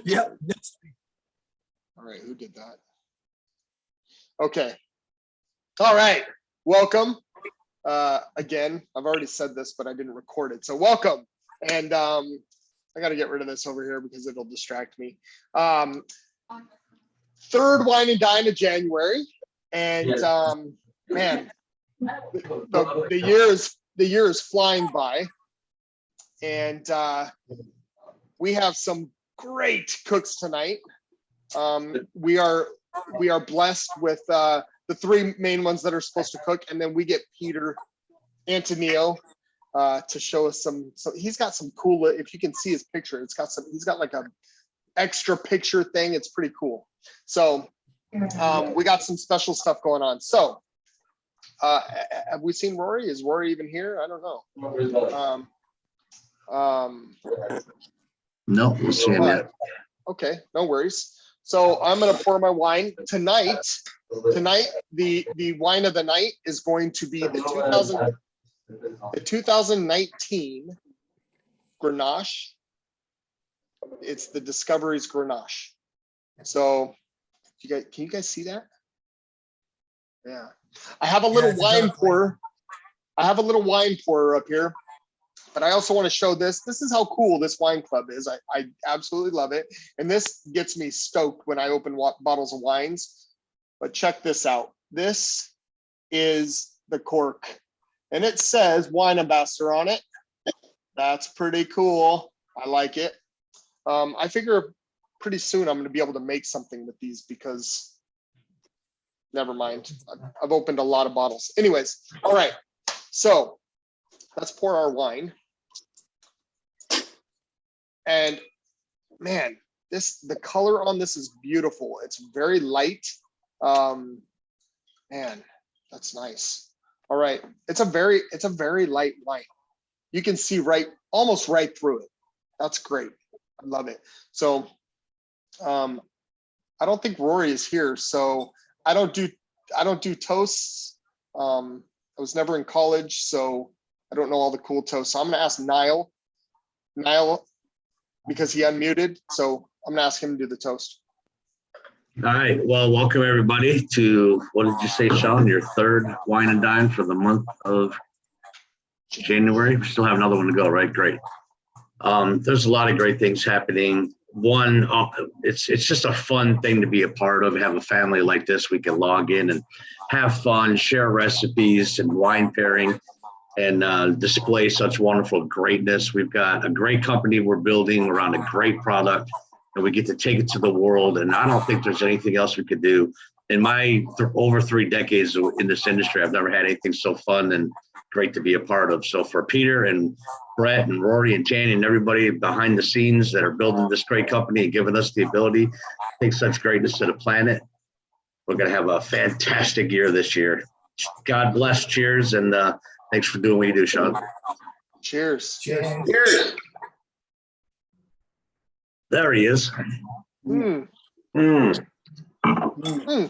Yep. All right, who did that? Okay. All right, welcome. Again, I've already said this, but I didn't record it. So welcome. And I got to get rid of this over here because it'll distract me. Third Wine and Dine of January. And man, the year is flying by. And we have some great cooks tonight. We are blessed with the three main ones that are supposed to cook, and then we get Peter Antonio to show us some. So he's got some cool. If you can see his picture, he's got like a extra picture thing. It's pretty cool. So we got some special stuff going on. So have we seen Rory? Is Rory even here? I don't know. No, we'll see him yet. Okay, no worries. So I'm gonna pour my wine tonight. Tonight, the wine of the night is going to be the 2019 Grenache. It's the Discovery's Grenache. So, can you guys see that? Yeah, I have a little wine pourer. I have a little wine pourer up here. But I also want to show this. This is how cool this wine club is. I absolutely love it. And this gets me stoked when I open bottles of wines. But check this out. This is the cork. And it says wine ambassador on it. That's pretty cool. I like it. I figure pretty soon I'm going to be able to make something with these because never mind. I've opened a lot of bottles. Anyways, all right. So let's pour our wine. And man, the color on this is beautiful. It's very light. Man, that's nice. All right, it's a very light wine. You can see almost right through it. That's great. I love it. So, I don't think Rory is here, so I don't do toasts. I was never in college, so I don't know all the cool toasts. So I'm gonna ask Niall, because he unmuted. So I'm gonna ask him to do the toast. All right. Well, welcome everybody to, what did you say, Sean? Your third wine and dine for the month of January. We still have another one to go, right? Great. There's a lot of great things happening. One, it's just a fun thing to be a part of. Have a family like this. We can log in and have fun, share recipes and wine pairing, and display such wonderful greatness. We've got a great company we're building around a great product, and we get to take it to the world. And I don't think there's anything else we could do. In my over 3 decades in this industry, I've never had anything so fun and great to be a part of. So for Peter and Brett and Rory and Tanny and everybody behind the scenes that are building this great company and giving us the ability to take such greatness to the planet, we're going to have a fantastic year this year. God bless. Cheers. And thanks for doing what you do, Sean. Cheers. Cheers. Cheers. There he is. Mm. Mm. Mm.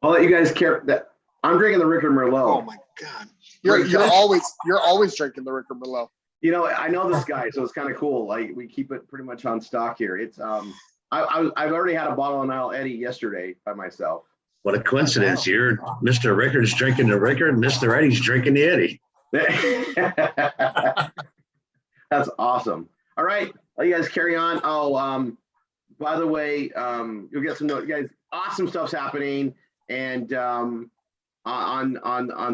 I'll let you guys care. That I'm drinking the Rickard Merlot. Oh my God. You're always drinking the Rickard Merlot. You know, I know this guy, so it's kind of cool. Like, we keep it pretty much on stock here. It's I've already had a bottle of Ellioli yesterday by myself. What a coincidence. You're Mr. Rickard's drinking the Rickard, and Mr. Eddie's drinking the Eddie. That's awesome. All right, let you guys carry on. Oh, by the way, you'll get some notes. You guys, awesome stuff's happening, and on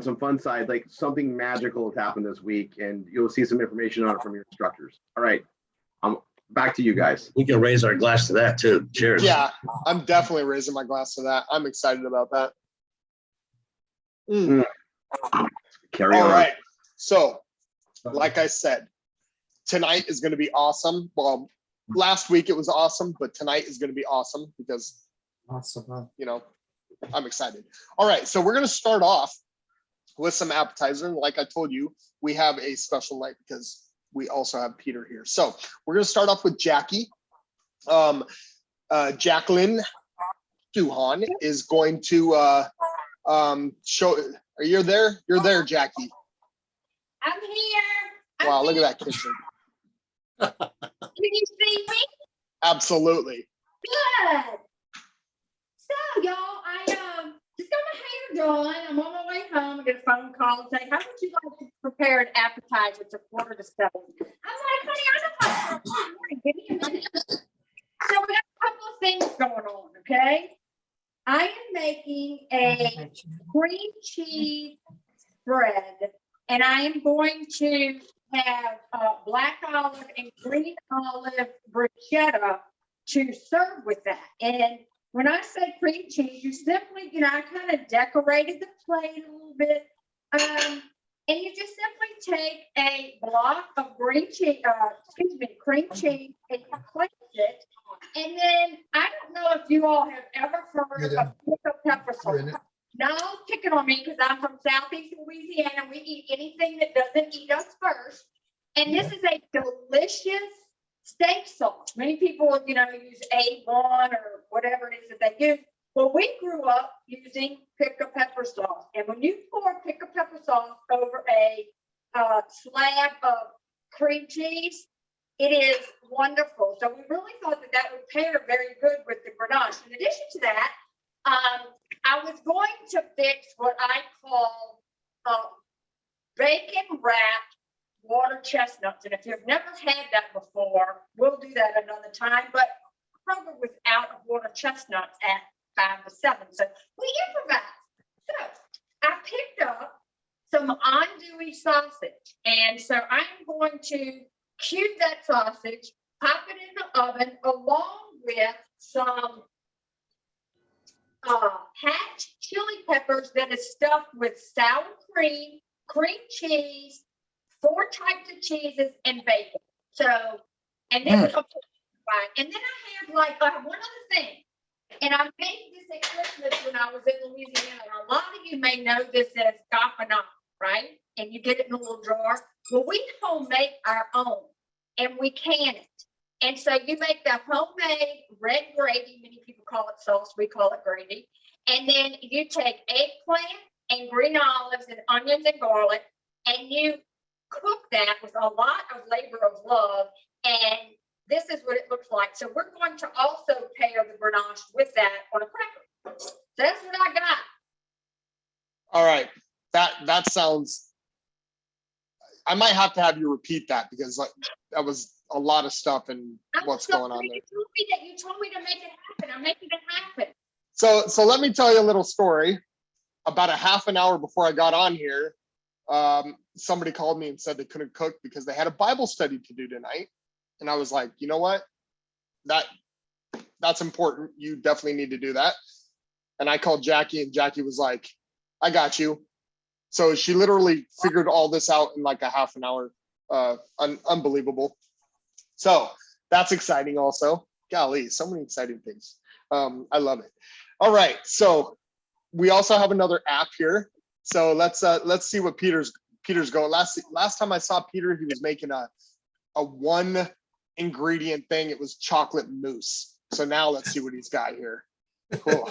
some fun side, like something magical has happened this week, and you'll see some information on it from your instructors. All right, back to you guys. We can raise our glass to that too. Cheers. Yeah, I'm definitely raising my glass to that. I'm excited about that. Mm. Carry on. All right. So, like I said, tonight is going to be awesome. Well, last week it was awesome, but tonight is going to be awesome because, you know, I'm excited. All right. So we're going to start off with some appetizer. And like I told you, we have a special night because we also have Peter here. So we're going to start off with Jackie. Jacqueline Duhan is going to show. Are you there? You're there, Jackie. I'm here. Wow, look at that kitchen. Can you see me? Absolutely. Good. So, y'all, I just got my hair done. I'm on my way home. I get a phone call and say, how would you like to prepare an appetizer? It's a 6:45. I'm like, honey, I don't like give me a minute. So we got a couple of things going on, okay? I am making a cream cheese spread, and I am going to have black olive and green olive bruschetta to serve with that. And when I say cream cheese, you simply, I kind of decorated the plate a little bit. And you just simply take a block of cream cheese, and you place it. And then I don't know if you all have ever heard of Pika pepper sauce. No, pick it on me because I'm from Southeast Louisiana. We eat anything that doesn't eat us first. And this is a delicious steak sauce. Many people, use A1 or whatever it is that they use. Well, we grew up using Pika pepper sauce. And when you pour Pika pepper sauce over a slab of cream cheese, it is wonderful. So we really thought that that would pair very good with the Grenache. In addition to that, I was going to fix what I call bacon wrapped water chestnuts. And if you've never had that before, we'll do that another time. But probably without water chestnuts at 5 to 7. So we improvised. So I picked up some andouille sausage. And so I'm going to cube that sausage, pop it in the oven along with some hatch chili peppers that is stuffed with sour cream, cream cheese, 4 types of cheeses, and bacon. So, and then and then I have one other thing. And I made this at Christmas when I was in Louisiana. A lot of you may know this as gaffanat, right? And you get it in a little jar. Well, we homemade our own, and we can it. And so you make the homemade red gravy. Many people call it sauce. We call it gravy. And then you take eggplant and green olives and onions and garlic, and you cook that with a lot of labor of love. And this is what it looks like. So we're going to also pair the Grenache with that on a cracker. So that's what I got. All right. That sounds, I might have to have you repeat that because that was a lot of stuff and what's going on there. You told me to make it happen. I'm making it happen. So let me tell you a little story. About a half an hour before I got on here, somebody called me and said they couldn't cook because they had a Bible study to do tonight. And I was like, you know what? That's important. You definitely need to do that. And I called Jackie, and Jackie was like, I got you. So she literally figured all this out in like a half an hour. Unbelievable. So that's exciting also. Golly, so many exciting things. I love it. All right. So we also have another app here. So let's see what Peter's going. Last time I saw Peter, he was making a 1 ingredient thing. It was chocolate mousse. So now let's see what he's got here. Cool.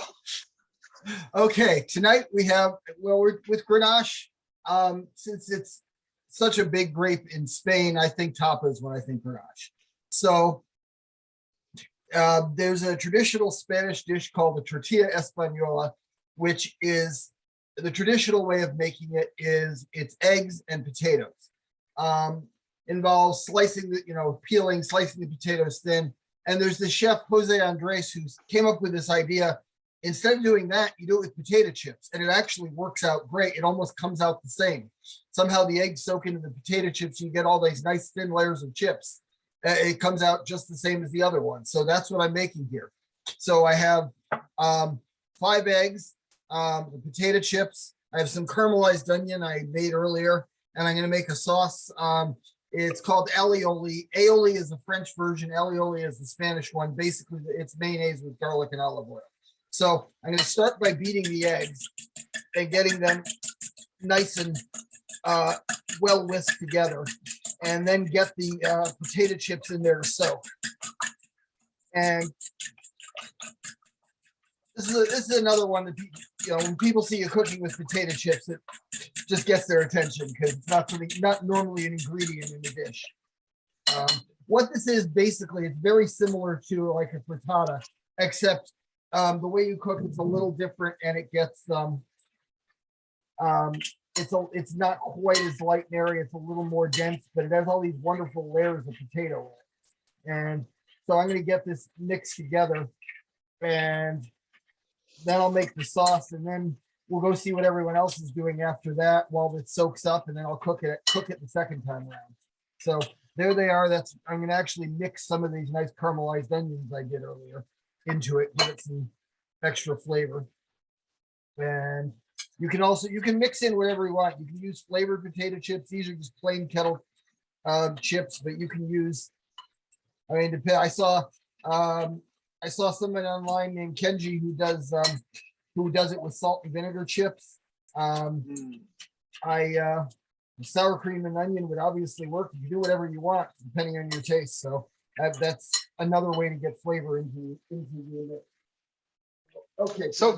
Okay, tonight we have, we're with Grenache. Since it's such a big grape in Spain, I think tapas when I think Grenache. So there's a traditional Spanish dish called the tortilla española, which is the traditional way of making it is it's eggs and potatoes. Involves slicing peeling, slicing the potatoes thin. And there's the chef Jose Andres who came up with this idea. Instead of doing that, you do it with potato chips, and it actually works out great. It almost comes out the same. Somehow the eggs soak into the potato chips. You get all these nice thin layers of chips. It comes out just the same as the other one. So that's what I'm making here. So I have 5 eggs, the potato chips. I have some caramelized onion I made earlier, and I'm going to make a sauce. It's called Ellioli. Aioli is the French version. Ellioli is the Spanish one. Basically, it's mayonnaise with garlic and olive oil. So I'm going to start by beating the eggs and getting them nice and well whisked together, and then get the potato chips in there to soak. And this is another one that when people see you cooking with potato chips, it just gets their attention because it's not normally an ingredient in the dish. what this is basically, it's very similar to like a frittata, except the way you cook it's a little different, and it gets it's not quite as light and airy. It's a little more dense, but it has all these wonderful layers of potato in it. And so I'm going to get this mixed together, and then I'll make the sauce, and then we'll go see what everyone else is doing after that while it soaks up, and then I'll cook it the second time around. So there they are. I'm going to actually mix some of these nice caramelized onions I did earlier into it, give it some extra flavor. And you can mix in whatever you want. You can use flavored potato chips. These are just plain kettle chips, but you can use, I mean, I saw someone online named Kenji who does it with salt and vinegar chips. Sour cream and onion would obviously work. You can do whatever you want depending on your taste. So that's another way to get flavor into it. Okay. So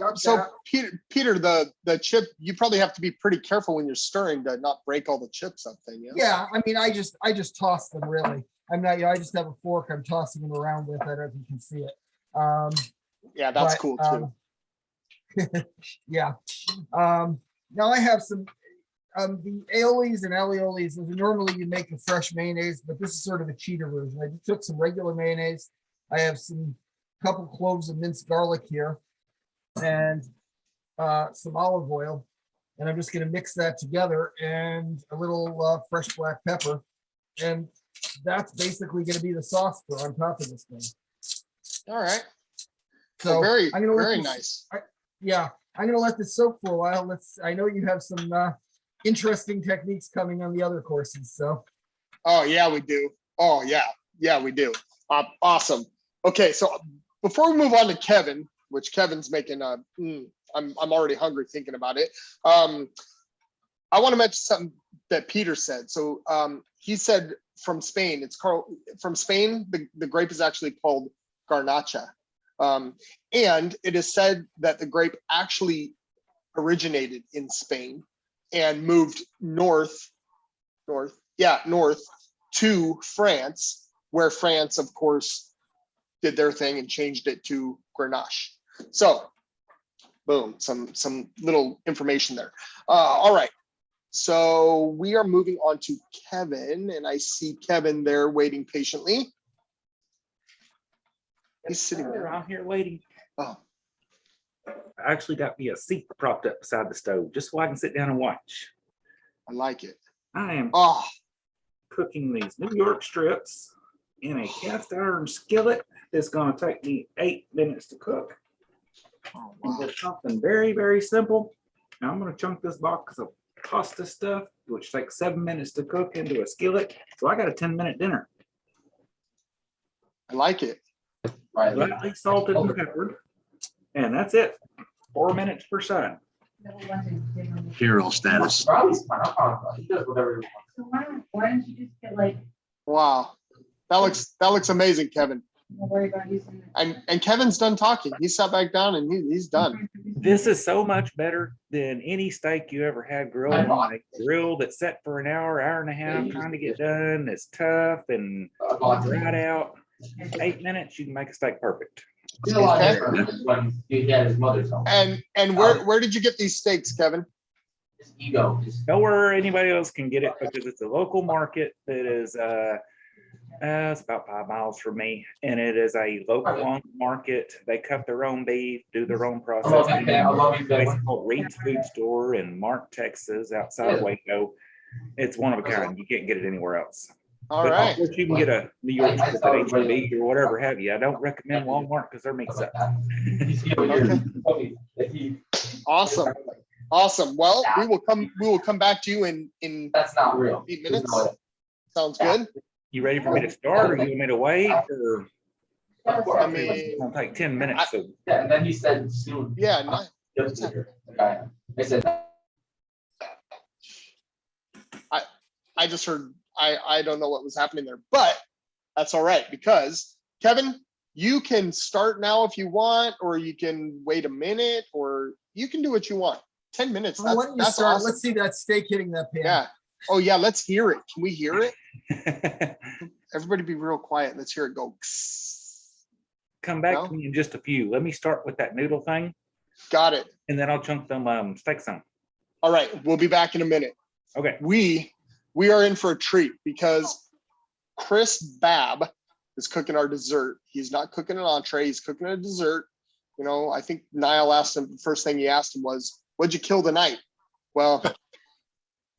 Peter, the chip, you probably have to be pretty careful when you're stirring to not break all the chips up then. Yeah. I mean, I just toss them really. I'm not, I just have a fork. I'm tossing them around with it, as you can see it. Yeah, that's cool too. Yeah. Now I have some the Aiolis and Elliolis. Normally you make a fresh mayonnaise, but this is sort of a cheater version. I just took some regular mayonnaise. I have some couple cloves of minced garlic here, and some olive oil, and I'm just going to mix that together, and a little fresh black pepper, and that's basically going to be the sauce for on top of this thing. All right. So very very nice. Yeah, I'm going to let this soak for a while. I know you have some interesting techniques coming on the other courses. So. Oh yeah, we do. Oh yeah, we do. Awesome. Okay, so before we move on to Kevin, which Kevin's making, I'm already hungry thinking about it. I want to mention something that Peter said. So he said from Spain, from Spain, the grape is actually called Grenache. And it is said that the grape actually originated in Spain and moved north to France, where France, of course, did their thing and changed it to Grenache. So, boom, some little information there. All right, so we are moving on to Kevin, and I see Kevin there waiting patiently. He's sitting there. I'm here waiting. Oh, I actually got me a seat propped up beside the stove just so I can sit down and watch. I like it. I am Oh, cooking these New York strips in a cast iron skillet. It's going to take me 8 minutes to cook. wow. And just something very, very simple. Now I'm going to chunk this box of pasta stuff, which takes 7 minutes to cook, into a skillet. So I got a 10-minute dinner. I like it. Lightly salted and peppered. And that's it. 4 minutes per side. Hero status. So why don't you just get like, Wow, that looks amazing, Kevin. don't worry about using it. And Kevin's done talking. He sat back down and he's done. This is so much better than any steak you ever had grilled on a grill that's set for an hour and a half trying to get done. It's tough and dried out. 8 minutes, you can make a steak perfect. When he had his mother's home. And where did you get these steaks, Kevin? His ego. Know where anybody else can get it, because it's a local market that is it's about 5 miles from me, and it is a local owned market. They cut their own beef, do their own processing. It's called Reed's Food Store in Mark, Texas, outside of Waco. It's one of a kind. You can't get it anywhere else. All But right. of course, you can get a New York strip at HEB or whatever have you. I don't recommend Walmart because their meat's up. Awesome. Awesome. Well, we will come back to you in That's not real. 8 minutes. Sounds good. You ready for me to start, or you want me to wait? Or I mean, it's gonna take 10 minutes. So Yeah, and then he said soon. yeah, nice. I said, I just heard I don't know what was happening there, but that's all right, because Kevin, you can start now if you want, or you can wait a minute, or you can do what you want. 10 minutes. Well, why don't you That's start? awesome. Let's see that steak hitting that pan. Yeah. Oh yeah, let's hear it. Can we hear it? Everybody be real quiet. Let's hear it go. Come back No? to me in just a few. Let me start with that noodle thing, Got it. and then I'll chunk them steaks on. All right, we'll be back in a minute. Okay. We are in for a treat because Chris Babb is cooking our dessert. He's not cooking an entree, he's cooking a dessert. You know, I think Niall asked him, the first thing he asked him was, what'd you kill tonight? Well,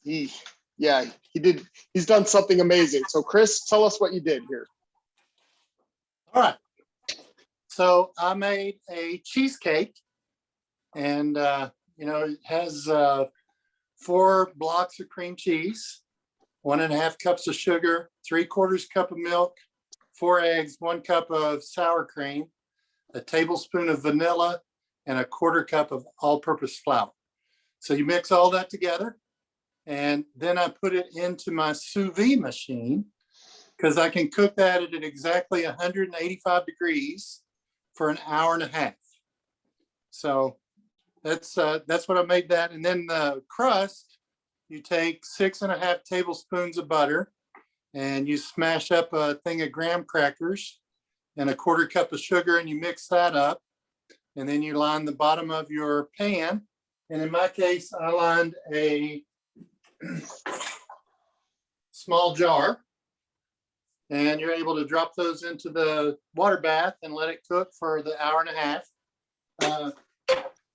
he did. He's done something amazing. So Chris, tell us what you did here. All right. So I made a cheesecake, and it has 4 blocks of cream cheese, 1.5 cups of sugar, 3/4 cup of milk, 4 eggs, 1 cup of sour cream, a tablespoon of vanilla, and 1/4 cup of all-purpose flour. So you mix all that together, and then I put it into my sous vide machine because I can cook that at exactly 185 degrees for an hour and a half. So that's what I made that. And then the crust, you take 6.5 tablespoons of butter, and you smash up a thing of graham crackers and 1/4 cup of sugar, and you mix that up. And then you line the bottom of your pan. And in my case, I lined a small jar, and you're able to drop those into the water bath and let it cook for the hour and a half.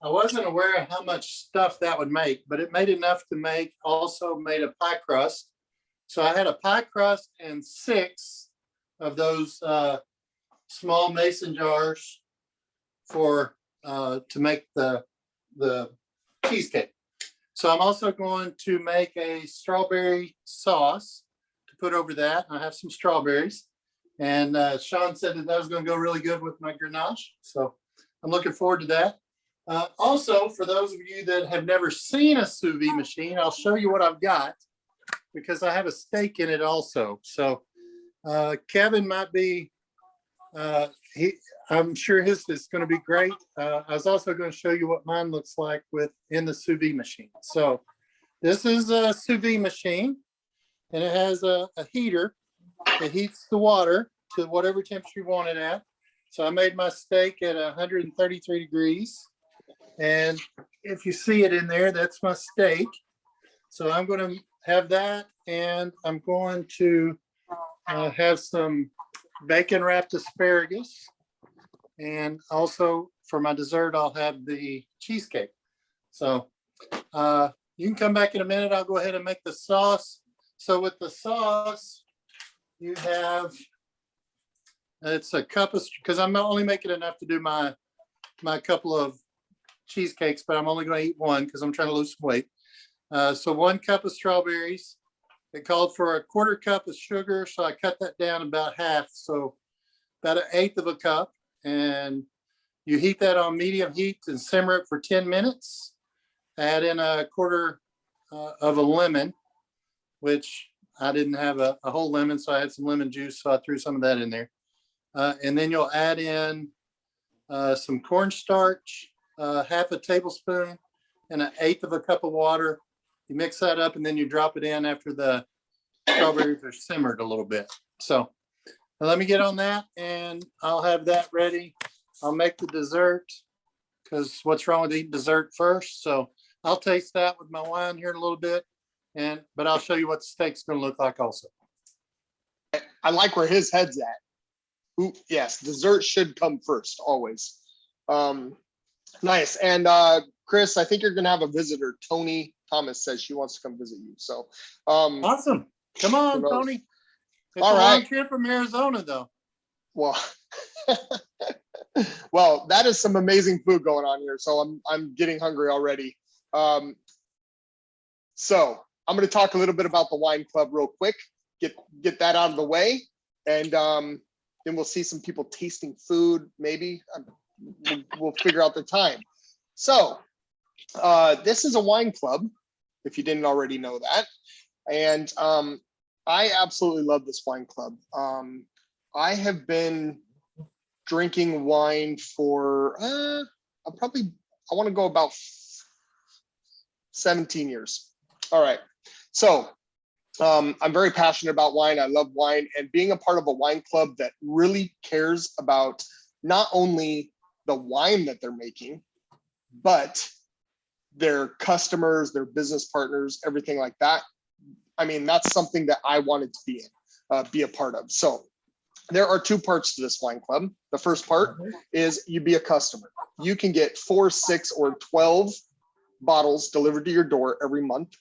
I wasn't aware of how much stuff that would make, but it made enough to also made a pie crust. So I had a pie crust and 6 of those small mason jars to make the cheesecake. So I'm also going to make a strawberry sauce to put over that. I have some strawberries, and Sean said that was going to go really good with my Grenache. So I'm looking forward to that. Also, for those of you that have never seen a sous vide machine, I'll show you what I've got because I have a steak in it also. So Kevin might be, I'm sure his is going to be great. I was also going to show you what mine looks like in the sous vide machine. So this is a sous vide machine, and it has a heater that heats the water to whatever temperature you want it at. So I made my steak at 133 degrees. And if you see it in there, that's my steak. So I'm going to have that, and I'm going to have some bacon wrapped asparagus. And also for my dessert, I'll have the cheesecake. So you can come back in a minute. I'll go ahead and make the sauce. So with the sauce, you have, it's a cup of, because I'm only making enough to do my couple of cheesecakes, but I'm only going to eat one because I'm trying to lose some weight. So 1 cup of strawberries. It called for 1/4 cup of sugar, so I cut that down about half, so about 1/8 of a cup. And you heat that on medium heat and simmer it for 10 minutes. Add in 1/4 of a lemon, which I didn't have a whole lemon, so I had some lemon juice, so I threw some of that in there. And then you'll add in some cornstarch, 1/2 a tablespoon, and 1/8 of a cup of water. You mix that up, and then you drop it in after the strawberries are simmered a little bit. So let me get on that, and I'll have that ready. I'll make the dessert, because what's wrong with eating dessert first? So I'll taste that with my wine here in a little bit, but I'll show you what the steak's going to look like also. I like where his head's at. Ooh, yes, dessert should come first, always. Nice. And Chris, I think you're going to have a visitor. Tony Thomas says she wants to come visit you. So Awesome. Come on, Tony. It's all a right. long trip from Arizona, though. Well, well, that is some amazing food going on here. So I'm getting hungry already. So I'm going to talk a little bit about the wine club real quick. Get that out of the way, and then we'll see some people tasting food. Maybe we'll figure out the time. So this is a wine club, if you didn't already know that, and I absolutely love this wine club. I have been drinking wine for I want to go about 17 years. All right. So I'm very passionate about wine. I love wine, and being a part of a wine club that really cares about not only the wine that they're making, but their customers, their business partners, everything like that. I mean, that's something that I wanted to be a part of. So there are two parts to this wine club. The first part is you be a customer. You can get 4, 6, or 12 bottles delivered to your door every month.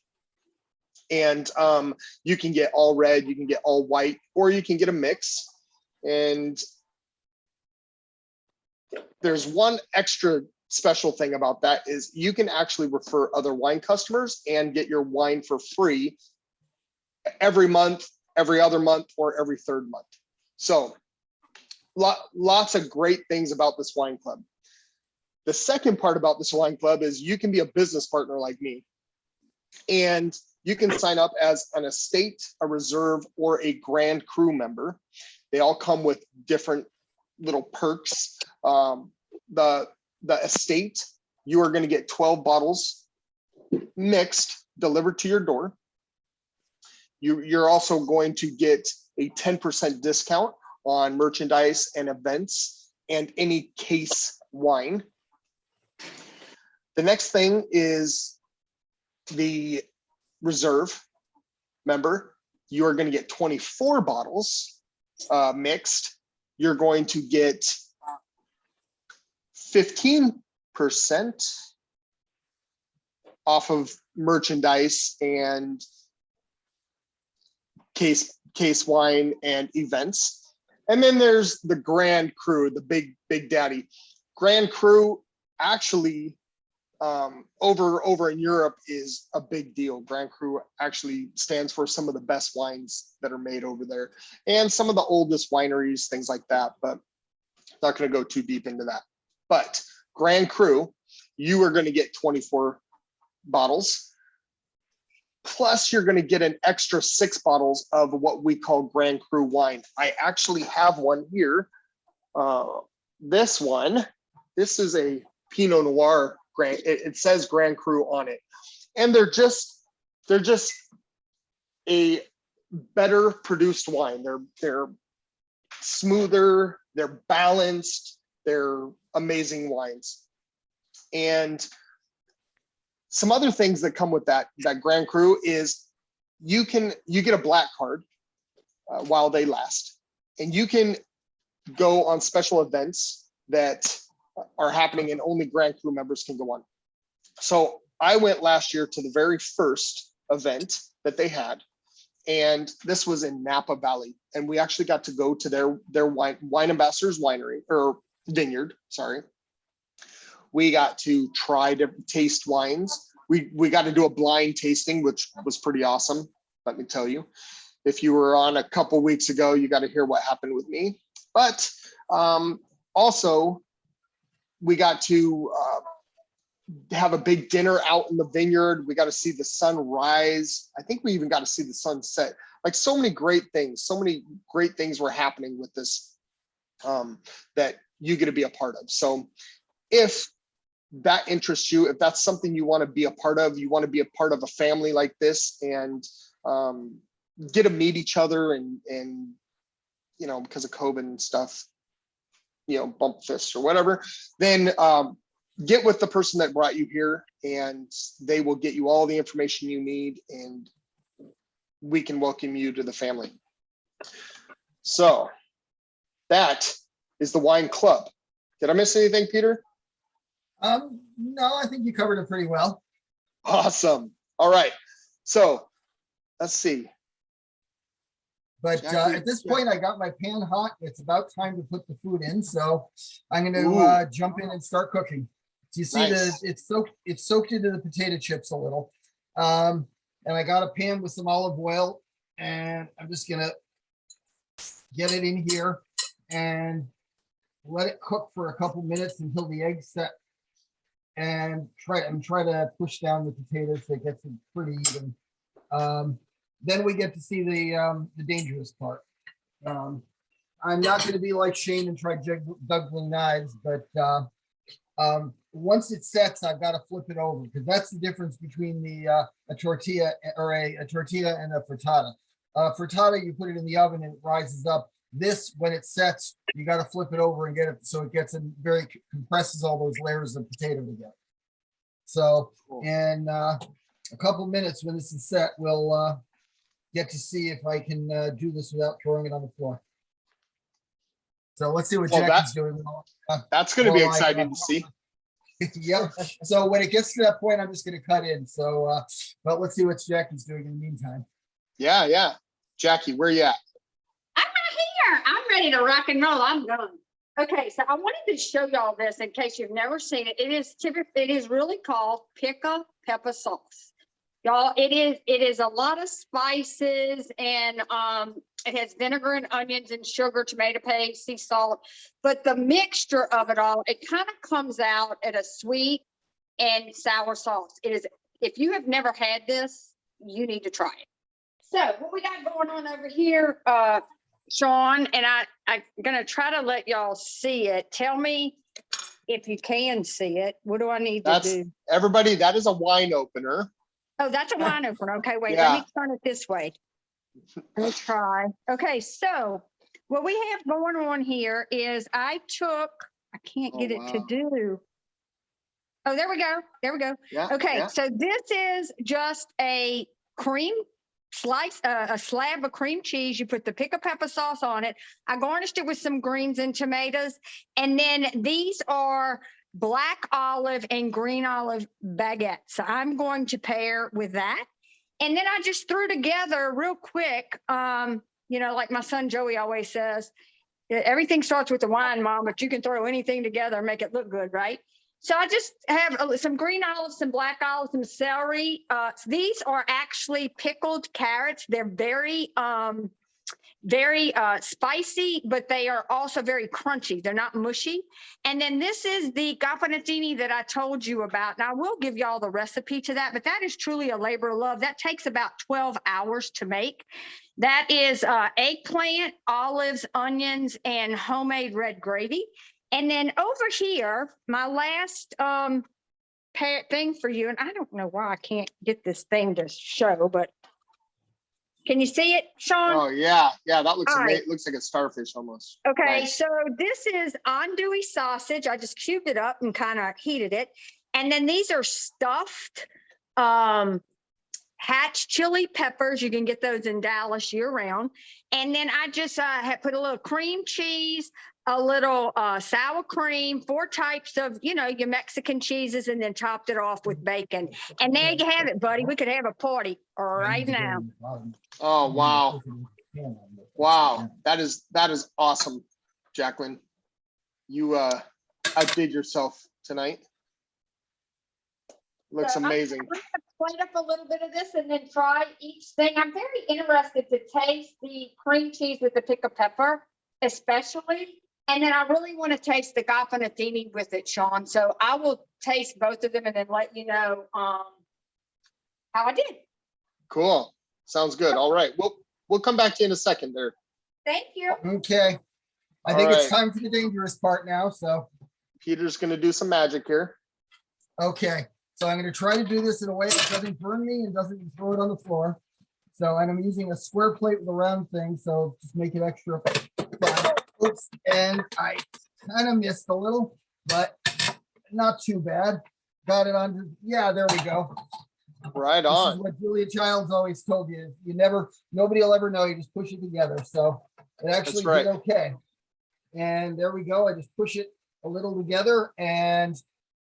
And you can get all red, you can get all white, or you can get a mix. And there's one extra special thing about that is you can actually refer other wine customers and get your wine for free every month, every other month, or every third month. So lots of great things about this wine club. The second part about this wine club is you can be a business partner like me, and you can sign up as an estate, a reserve, or a Grand Cru member. They all come with different little perks. The estate, you are going to get 12 bottles mixed delivered to your door. You're also going to get a 10% discount on merchandise and events and any case wine. The next thing is the reserve member. You are going to get 24 bottles mixed. You're going to get 15% off of merchandise and case wine and events. And then there's the Grand Cru, the big daddy. Grand Cru actually over in Europe is a big deal. Grand Cru actually stands for some of the best wines that are made over there and some of the oldest wineries, things like that, but not going to go too deep into that. But Grand Cru, you are going to get 24 bottles, plus you're going to get an extra 6 bottles of what we call Grand Cru wine. I actually have one here. This is a Pinot Noir. It says Grand Cru on it, and they're just a better produced wine. They're smoother, they're balanced, they're amazing wines. And some other things that come with that Grand Cru is you get a black card while they last, and you can go on special events that are happening and only Grand Cru members can go on. So I went last year to the very first event that they had, and this was in Napa Valley, and we actually got to go to their wine ambassador's winery or vineyard. Sorry, we got to try to taste wines. We got to do a blind tasting, which was pretty awesome. Let me tell you, if you were on a couple weeks ago, you got to hear what happened with me. But also, we got to have a big dinner out in the vineyard. We got to see the sun rise. I think we even got to see the sunset. Like so many great things were happening with this that you get to be a part of. So if that interests you, if that's something you want to be a part of, you want to be a part of a family like this and get to meet each other and you know, because of COVID and stuff, you know, bump fists or whatever, then get with the person that brought you here and they will get you all the information you need and we can welcome you to the family. So that is the wine club. Did I miss anything, Peter? No, I think you covered it pretty well. Awesome. All right. So let's see. But Jackie, at this point, I got my pan hot. It's about time to put the food in. So I'm going to jump in and start cooking. So you see Nice. it's soaked into the potato chips a little. And I got a pan with some olive oil and I'm just going to get it in here and let it cook for a couple minutes until the eggs set and try to push down the potatoes so it gets it pretty even. Then we get to see the dangerous part. I'm not going to be like Shane and try juggling knives, but Once it sets, I've got to flip it over because that's the difference between a tortilla or a tortilla and a frittata. Frittata, you put it in the oven and it rises up. This, when it sets, you got to flip it over and get it so it gets in compresses all those layers of potato together. So in a couple minutes when this is set, we'll get to see if I can do this without throwing it on the floor. So let's see what Well, Jackie's doing. That's going to be Well, exciting to see. Yep. So when it gets to that point, I'm just going to cut in. So, but let's see what Jackie's doing in the meantime. Yeah. Jackie, where you at? I'm not here. I'm ready to rock and roll. I'm done. Okay, so I wanted to show y'all this in case you've never seen it. It is really called Pika Peppa sauce. Y'all, it is a lot of spices and it has vinegar and onions and sugar, tomato paste, sea salt. But the mixture of it all, it kind of comes out at a sweet and sour sauce. It is, if you have never had this, you need to try it. So what we got going on over here, Sean, and I'm gonna try to let y'all see it. Tell me if you can see it. What do I need to do? Everybody, that is a wine opener. Oh, that's a wine opener. Okay, wait, Yeah. let me turn it this way. Let me try. Okay, so what we have going on here is I can't get it to wow. do. Oh, there we go. There we go. Yeah. Okay, yeah. so this is just a cream slice, a slab of cream cheese. You put the Pika Peppa sauce on it. I garnished it with some greens and tomatoes. And then these are black olive and green olive baguettes. So I'm going to pair with that. And then I just threw together real quick, like my son Joey always says, everything starts with the wine, Mom, but you can throw anything together and make it look good, right? So I just have some green olives, some black olives, some celery. These are actually pickled carrots. They're very spicy, but they are also very crunchy. They're not mushy. And then this is the gaffanatini that I told you about. Now I will give y'all the recipe to that, but that is truly a labor of love. That takes about 12 hours to make. That is eggplant, olives, onions, and homemade red gravy. And then over here, my last thing for you, and I don't know why I can't get this thing to show, but can you see it, Sean? Oh yeah. That looks All amazing. right. Looks like a starfish almost. Okay, Nice. so this is andouille sausage. I just cubed it up and kind of heated it. And then these are stuffed hatch chili peppers. You can get those in Dallas year round. And then I just had put a little cream cheese, a little sour cream, 4 types of, your Mexican cheeses, and then topped it off with bacon. And there you have it, buddy. We could have a party right now. Oh wow. Wow. That is awesome, Jacqueline. You outdid yourself tonight. Looks So amazing. I'm going to plate up a little bit of this and then try each thing. I'm very interested to taste the cream cheese with the Pika Pepper, especially. And then I really want to taste the gaffanatini with it, Sean. So I will taste both of them and then let you know how I did. Cool. Sounds good. All right. We'll come back to you in a second there. Thank you. Okay. I think it's time for the dangerous part now. So, Peter's going to do some magic here. okay. So I'm going to try to do this in a way that doesn't burn me and doesn't throw it on the floor. So, and I'm using a square plate with a round thing. So just make it extra fun. Oops. And I kind of missed a little, but not too bad. Got it on. Yeah, there we go. Right This is on. what Julia Childs always told you. Nobody will ever know. You just push it together. So it actually right. did okay. And there we go. I just push it a little together, and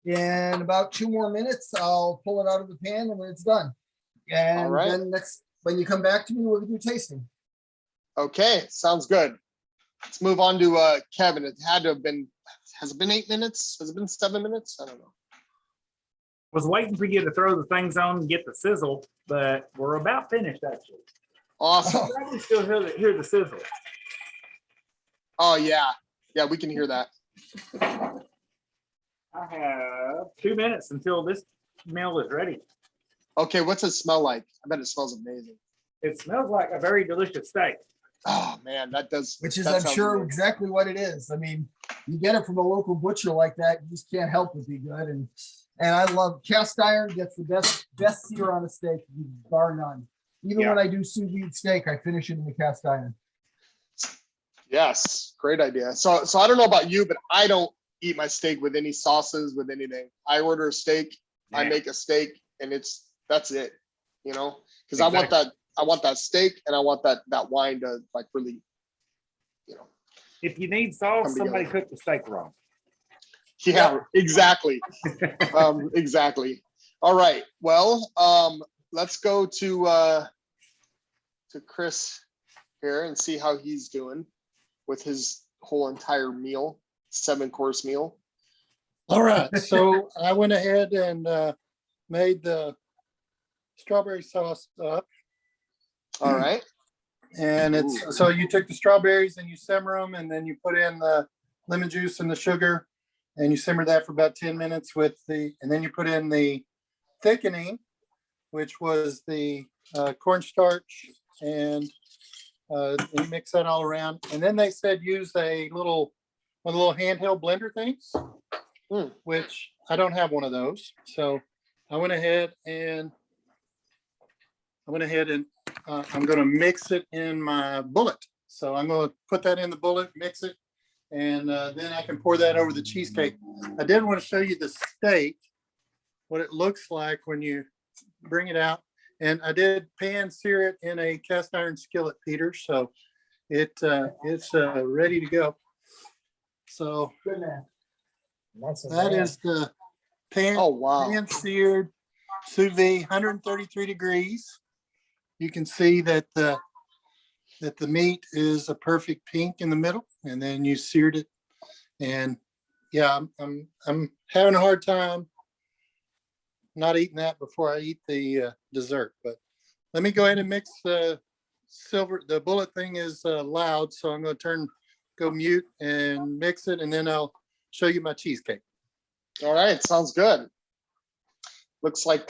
in about 2 more minutes, I'll pull it out of the pan and when it's done. And right. then when you come back to me, we'll do tasting. Okay. Sounds good. Let's move on to Kevin. It had to have been, has it been 8 minutes? Has it been 7 minutes? I don't know. Was waiting for you to throw the things on and get the sizzle, but we're about finished actually. Awesome. I can still hear the sizzle. Oh yeah. Yeah, we can hear that. I have 2 minutes until this meal is ready. Okay, what's it smell like? I bet it smells amazing. It smells like a very delicious steak. Oh man, that does. Which is, that I'm sounds sure, amazing. exactly what it is. I mean, you get it from a local butcher like that, you just can't help but be good. And I love cast iron gets the best sear on a steak, bar none. Even when I do sous vide steak, I finish it in the cast iron. Yes, great idea. So I don't know about you, but I don't eat my steak with any sauces, with anything. I order a steak, I make a steak, and that's it. You know, because I want that steak, and I want that wine to like really, you know. If you need sauce, Come somebody together. cooked the steak wrong. Yeah, exactly. Exactly. All right. Well, let's go to Chris here and see how he's doing with his whole entire meal, 7-course meal. All right, so I went ahead and made the strawberry sauce up. All right. And it's, so you took the strawberries and you simmer them, and then you put in the lemon juice and the sugar, and you simmer that for about 10 minutes and then you put in the thickening, which was the cornstarch, and you mix that all around. And then they said use one of the little handheld blender things, which I don't have one of those. So I went ahead and I'm going to mix it in my bullet. So I'm going to put that in the bullet, mix it, and then I can pour that over the cheesecake. I did want to show you the steak, what it looks like when you bring it out. And I did pan sear it in a cast iron skillet, Peter. So it's ready to go. So that is the pan seared sous vide, 133 degrees. You can see that the meat is a perfect pink in the middle, and then you seared it. And yeah, I'm having a hard time not eating that before I eat the dessert. But let me go ahead and mix the bullet thing is loud, so I'm going to go mute and mix it, and then I'll show you my cheesecake. All right, sounds good. Looks like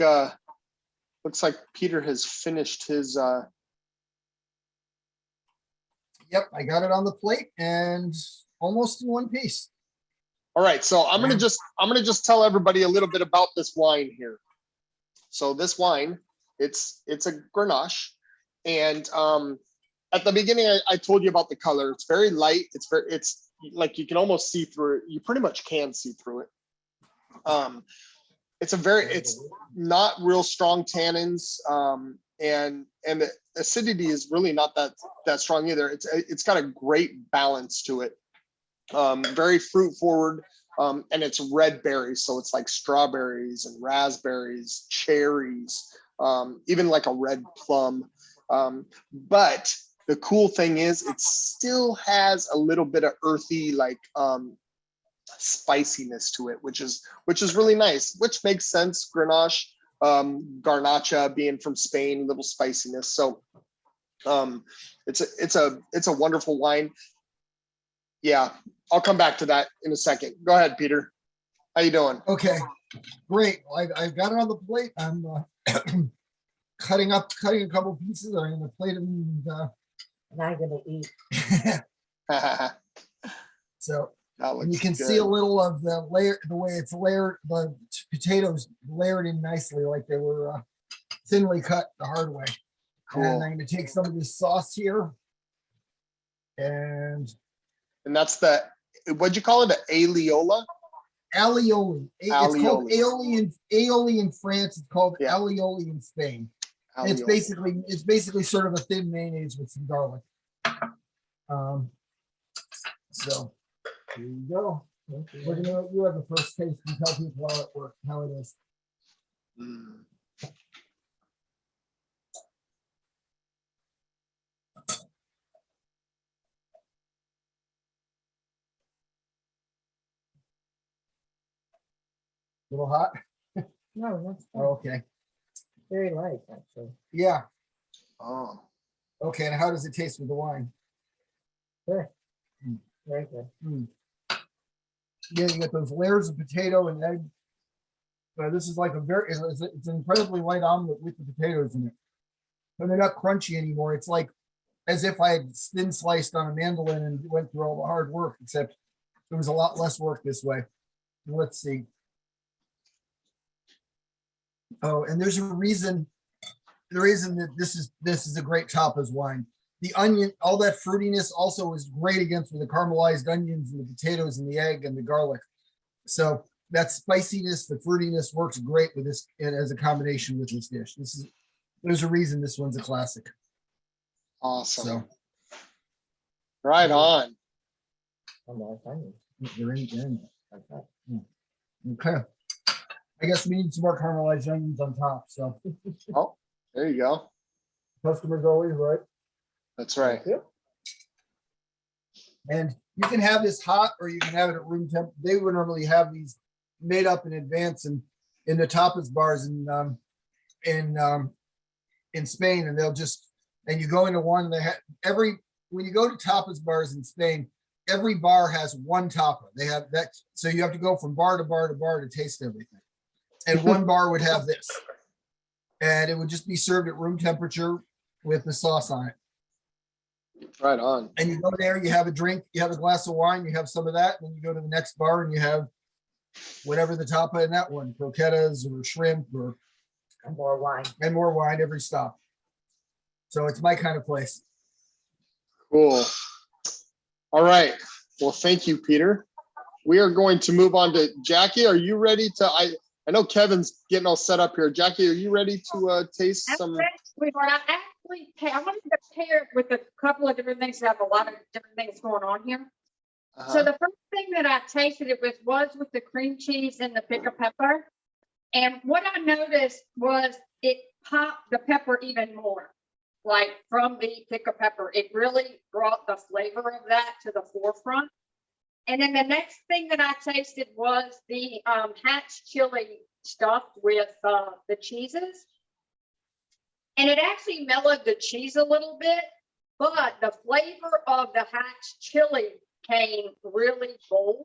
Peter has finished his Yep, I got it on the plate and almost in one piece. All right, so I'm gonna just tell everybody a little bit about this wine here. So this wine, it's a Grenache, and at the beginning I told you about the color. It's very light. It's like you can almost see through it. You pretty much can see through it. It's not real strong tannins, and the acidity is really not that strong either. It's got a great balance to it. Very fruit forward, and it's red berries, so it's like strawberries and raspberries, cherries, even like a red plum. But the cool thing is it still has a little bit of earthy, like spiciness to it, which is really nice, which makes sense. Grenache, garnacha being from Spain, little spiciness. So it's a wonderful wine. Yeah, I'll come back to that in a second. Go ahead, Peter. How you doing? Okay, great. I've got it on the plate. I'm cutting a couple pieces. I'm gonna plate them. And I'm gonna eat. So and you can see a little of the way it's layered. The potatoes layered in nicely, like they were thinly cut the hard way. Cool. And I'm gonna take some of this sauce here, and that's what'd you call it? The Aioli? Aioli. It's called Aioli in France. It's called Aioli in Spain. It's basically sort of a thin mayonnaise with some garlic. So here you go. We're gonna let you have the first taste and tell people how it works, how it is. A little hot? No, that's Oh, okay. very light, actually. Yeah. Oh. Okay, and how does it taste with the wine? Good. Very good. Yeah, you get those layers of potato and egg. This is like it's an incredibly light omelet with the potatoes in it. But they're not crunchy anymore. It's like as if I had thin sliced on a mandolin and went through all the hard work, except It was a lot less work this way. Let's see. Oh, and there's a reason. The reason that this is a great tapas wine. The onion, all that fruitiness also is great against with the caramelized onions and the potatoes and the egg and the garlic. So that spiciness, the fruitiness works great with this and as a combination with this dish. There's a reason this one's a classic. Awesome. So Right on. you're in. Okay. I guess we need some more caramelized onions on top. So Oh, there you go. customers always right. That's right. And you can have this hot or you can have it at room temp. They would normally have these made up in advance and in the tapas bars in Spain, and they'll just and you go into one. They have when you go to tapas bars in Spain, every bar has one tapa. They have that, so you have to go from bar to bar to bar to taste everything. And one bar would have this, and it would just be served at room temperature with the sauce on it. Right on. And you go there, you have a drink, you have a glass of wine, you have some of that, and then you go to the next bar and you have whatever the tapa in that one, croquetas or shrimp or And more wine. and more wine every stop. So it's my kind of place. Cool. All right. Well, thank you, Peter. We are going to move on to Jackie. Are you ready to? I know Kevin's getting all set up here. Jackie, are you ready to taste some? I wanted to pair it with a couple of different things. I have a lot of different things going on here. Uh-huh. So the first thing that I tasted it with was with the cream cheese and the Pika pepper. And what I noticed was it popped the pepper even more, like from the Pika pepper. It really brought the flavor of that to the forefront. And then the next thing that I tasted was the Hatch chili stuffed with the cheeses. And it actually mellowed the cheese a little bit, but the flavor of the Hatch chili came really bold.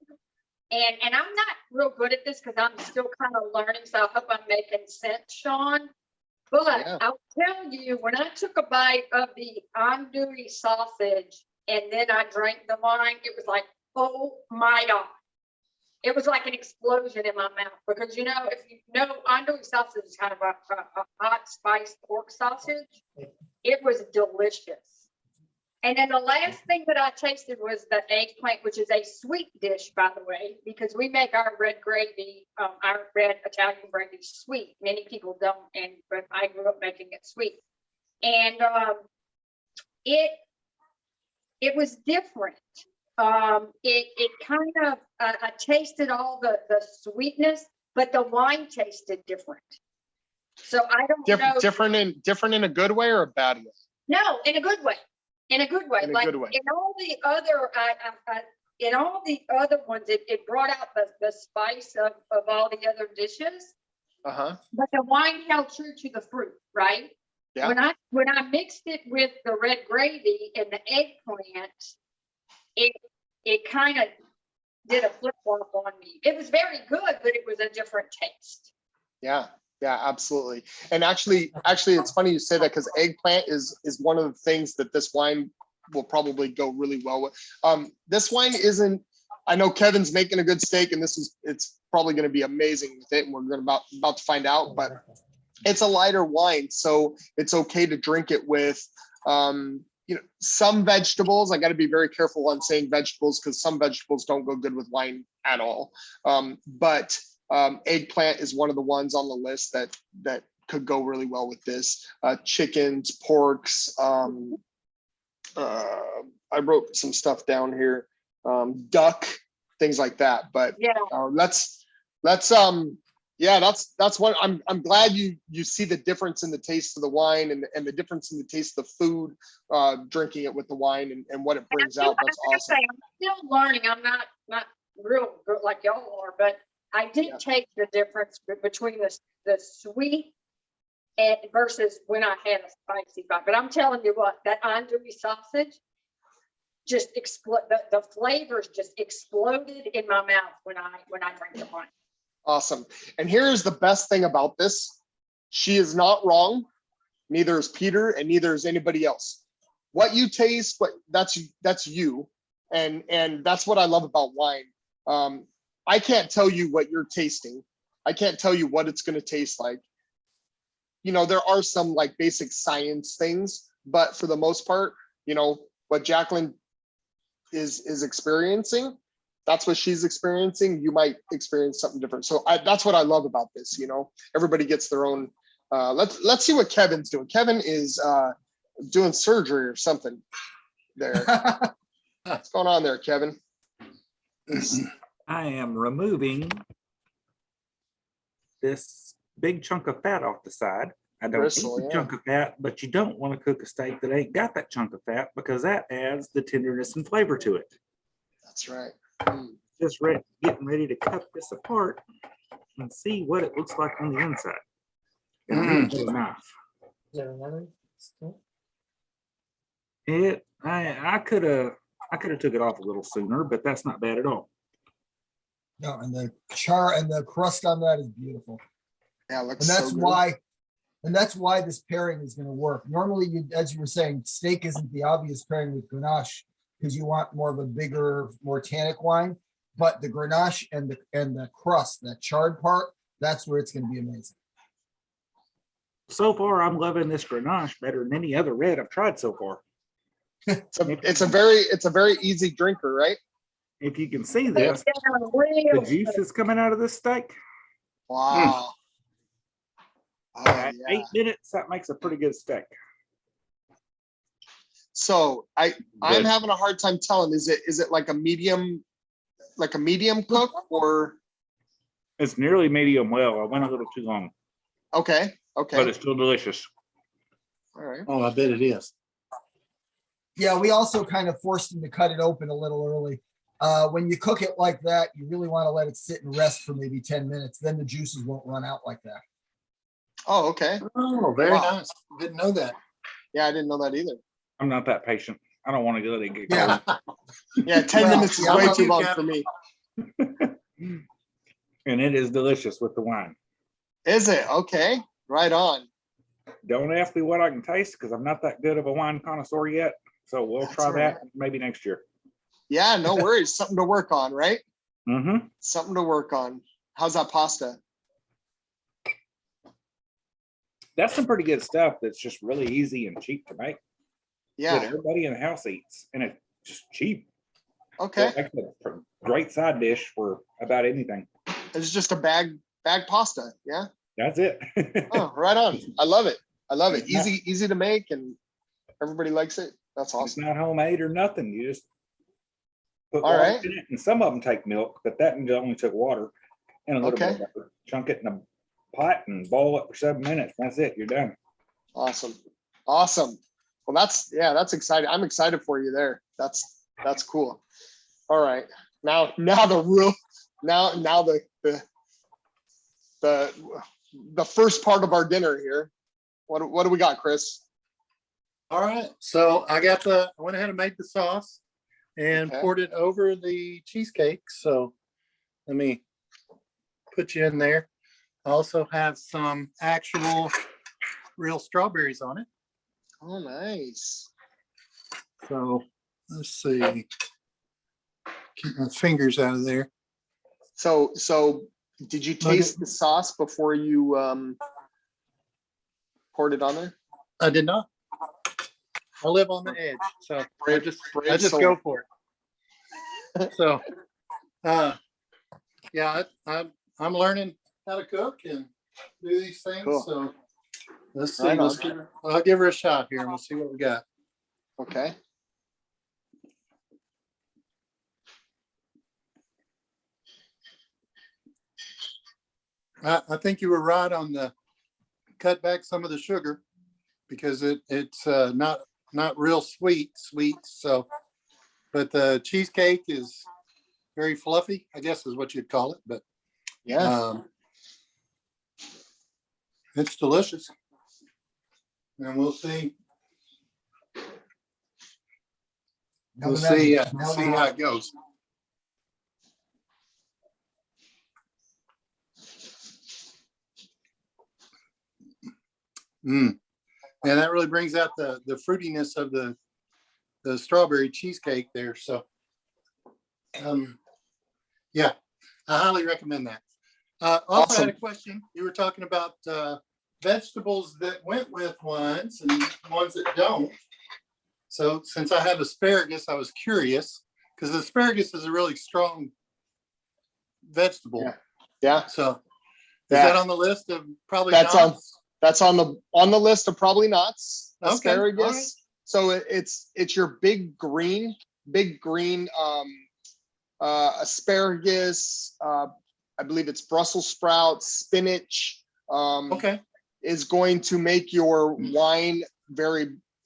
And I'm not real good at this because I'm still kind of learning, so I hope I'm making sense, Sean. But Yeah. I'll tell you, when I took a bite of the andouille sausage and then I drank the wine, it was like, oh my God. It was like an explosion in my mouth because, you know, if you know, andouille sausage is kind of a hot spiced pork sausage. It was delicious. And then the last thing that I tasted was the eggplant, which is a sweet dish, by the way, because we make our red gravy, our red Italian gravy sweet. Many people don't, but I grew up making it sweet. And it was different. It kind of, I tasted all the sweetness, but the wine tasted different. So I don't know. Different in a good way or a bad way? No, in a good way. In a good way. In a Like good way. in all the other ones, it brought out the spice of all the other dishes. Uh-huh. But the wine held true to the fruit, right? Yeah. When I mixed it with the red gravy and the eggplant, it kind of did a flip flop on me. It was very good, but it was a different taste. Yeah. Yeah, absolutely. And actually, it's funny you say that because eggplant is one of the things that this wine will probably go really well with. This wine isn't. I know Kevin's making a good steak, and it's probably going to be amazing with it. And we're going about to find out. But it's a lighter wine, so it's okay to drink it with. Some vegetables. I got to be very careful on saying vegetables because some vegetables don't go good with wine at all. But eggplant is one of the ones on the list that could go really well with this. Chickens, porks. I wrote some stuff down here. Duck, things like that. But Yeah. That's what I'm glad you see the difference in the taste of the wine and the difference in the taste of the food, drinking it with the wine and what it brings out. That's awesome. I'm still learning. I'm not real good like y'all are, but I did take the difference between the sweet and versus when I had a spicy bite. But I'm telling you what, that andouille sausage just the flavors just exploded in my mouth when I drank the wine. Awesome. And here's the best thing about this. She is not wrong. Neither is Peter and neither is anybody else. What you taste, that's you. And that's what I love about wine. I can't tell you what you're tasting. I can't tell you what it's going to taste like. You know, there are some like basic science things, but for the most part, you know, what Jacqueline is experiencing, that's what she's experiencing. You might experience something different. So that's what I love about this. You know, everybody gets their own. Let's see what Kevin's doing. Kevin is doing surgery or something there. What's going on there, Kevin? I am removing this big chunk of fat off the side. I don't Bristle, eat the yeah. chunk of fat, but you don't want to cook a steak that ain't got that chunk of fat because that adds the tenderness and flavor to it. That's right. Just getting ready to cut this apart and see what it looks like on the inside. And I need a knife. Is there another? stick? I could have took it off a little sooner, but that's not bad at all. No, and the char and the crust on that is beautiful. Yeah, it looks And that's so good. why this pairing is going to work. Normally, you, as you were saying, steak isn't the obvious pairing with Grenache because you want more of a bigger, more tannic wine. But the Grenache and the crust, that charred part, that's where it's going to be amazing. So far, I'm loving this Grenache better than any other red I've tried so far. It's a very easy drinker, right? If you can see this, the juice is coming out of this steak. Wow. Oh, At yeah. 8 minutes, that makes a pretty good steak. So I'm Good. having a hard time telling. Is it like a medium cook or It's nearly medium well. I went a little too long, okay? but Okay. it's still delicious. All right. Oh, I bet it is. Yeah, we also kind of forced him to cut it open a little early. When you cook it like that, you really want to let it sit and rest for maybe 10 minutes. Then the juices won't run out like that. Oh, okay. Oh, very Wow. nice. Didn't know that. Yeah, I didn't know that either. I'm not that patient. I don't want to let it get Yeah. cold. Yeah, 10 Well, minutes is yeah, way well, too you long got- for me. And it is delicious with the wine. Is it? Okay. Right on. Don't ask me what I can taste because I'm not that good of a wine connoisseur yet. So we'll That's try all right. that maybe next year. Yeah, no worries. Something to work on, right? Mm-hmm. Something to work on. How's that pasta? That's some pretty good stuff that's just really easy and cheap to make. That Yeah. everybody in the house eats. And it's just cheap. So Okay. it makes a great side dish for about anything. It's just a bag pasta. Yeah. That's it. Oh, right on. I love it. I love it. It's not- Easy to make and everybody likes it. That's It's awesome. not homemade or nothing. You just put All water right. in it, and some of them take milk, but that one only took water and a little bit Okay. of butter. Chunk it in a pot and boil it for 7 minutes. That's it. You're done. Awesome. Awesome. Well, that's exciting. I'm excited for you there. That's cool. All right. Now the first part of our dinner here. What do we got, Chris? All right. So I went ahead and made the sauce and Okay. poured it over the cheesecake. So let me put you in there. I also have some actual real strawberries on it. Oh, nice. So let's see. Keep my fingers out of there. So did you taste the sauce before you poured it on there? I did not. I live on the edge, so I just soul. go for it. So, yeah, I'm learning how to cook and do these things. Cool. So let's see. Right on. I'll give her a shot here and we'll see what we got. Okay. I think you were right on the cut back some of the sugar because it's not real sweet. So, but the cheesecake is very fluffy, I guess is what you'd call it. But Yeah. it's delicious, and we'll see. We'll see how it goes. And that really brings out the fruitiness of the strawberry cheesecake there. So, Yeah, I highly recommend that. Also, I had a Awesome. question. You were talking about vegetables that went with wines and ones that don't. So since I have asparagus, I was curious because asparagus is a really strong vegetable. Yeah. Yeah. So is Yeah. that on the list of probably That's not? That's on the list of probably nots. Okay, Asparagus. all right. So it's your big green asparagus. I believe it's Brussels sprouts, spinach. Okay, Is going to make your wine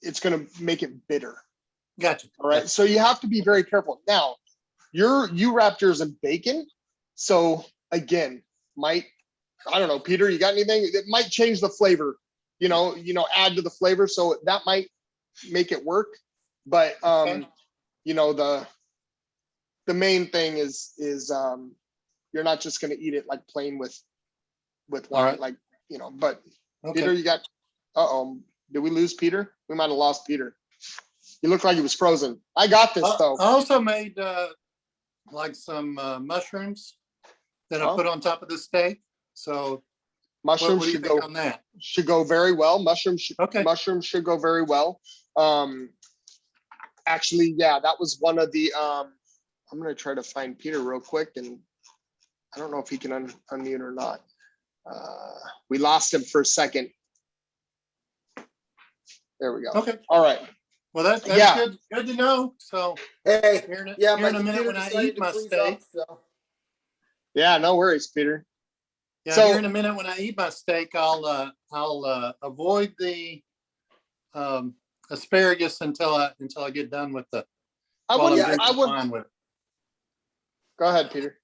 it's going to make it bitter. gotcha. All right. So you have to be very careful. Now, you wrapped yours in bacon. So again, I don't know, Peter, you got anything? It might change the flavor, add to the flavor. So that might make it work. But Okay. The main thing is you're not just going to eat it like plain with All wine, right. but Okay. Peter, you got, did we lose Peter? We might have lost Peter. He looked like he was frozen. I got this though. I also made like some mushrooms that I Oh. put on top of the steak. So Mushrooms what do you should think go on that? should go very well. Mushrooms Okay. should go very well. Actually, yeah, that was one of the I'm gonna try to find Peter real quick, and I don't know if he can unmute or not. We lost him for a second. There we go. Okay. All right. Well, that's Yeah. good to know. So Hey, here in yeah, here my in a minute computer when I decided eat to my freeze steak. up, so. Yeah, no worries, Peter. Yeah, So- here in a minute when I eat my steak, I'll avoid the asparagus until I get done with the. I while I'm wouldn't. drinking I would. wine with it. Go ahead, Peter.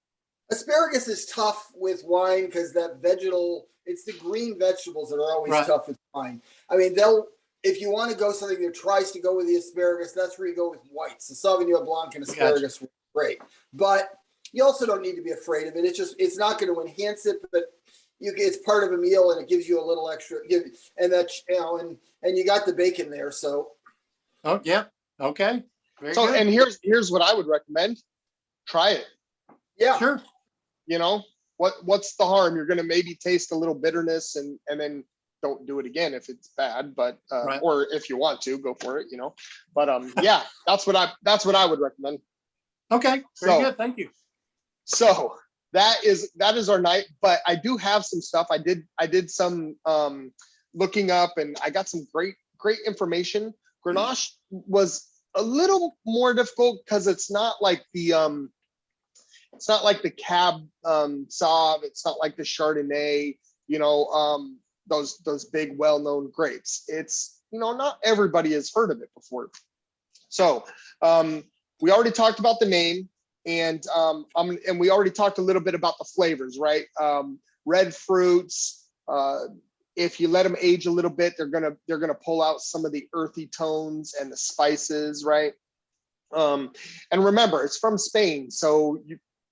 Asparagus is tough with wine because it's the green vegetables that are always Right. tough with wine. I mean, if you want to go something that tries to go with the asparagus, that's where you go with whites. The Sauvignon Blanc and asparagus were great. But you also don't need to be afraid of it. It's not going to enhance it, but it's part of a meal and it gives you a little extra. And that, and you got the bacon there. So. Oh, yeah. Okay. Very So, good. and here's what I would recommend. Try it. Yeah. Sure. What's the harm? You're going to maybe taste a little bitterness and then don't do it again if it's bad, but Right. or if you want to go for it, but yeah, that's what I would recommend. Okay. Very So- good. Thank you. So that is our night, but I do have some stuff. I did some looking up, and I got some great information. Grenache was a little more difficult because it's not like the Cab Sauv, it's not like the Chardonnay, those big well-known grapes. It's not everybody has heard of it before. So we already talked about the name, and we already talked a little bit about the flavors, right? Red fruits. If you let them age a little bit, they're gonna pull out some of the earthy tones and the spices, right? And remember, it's from Spain, so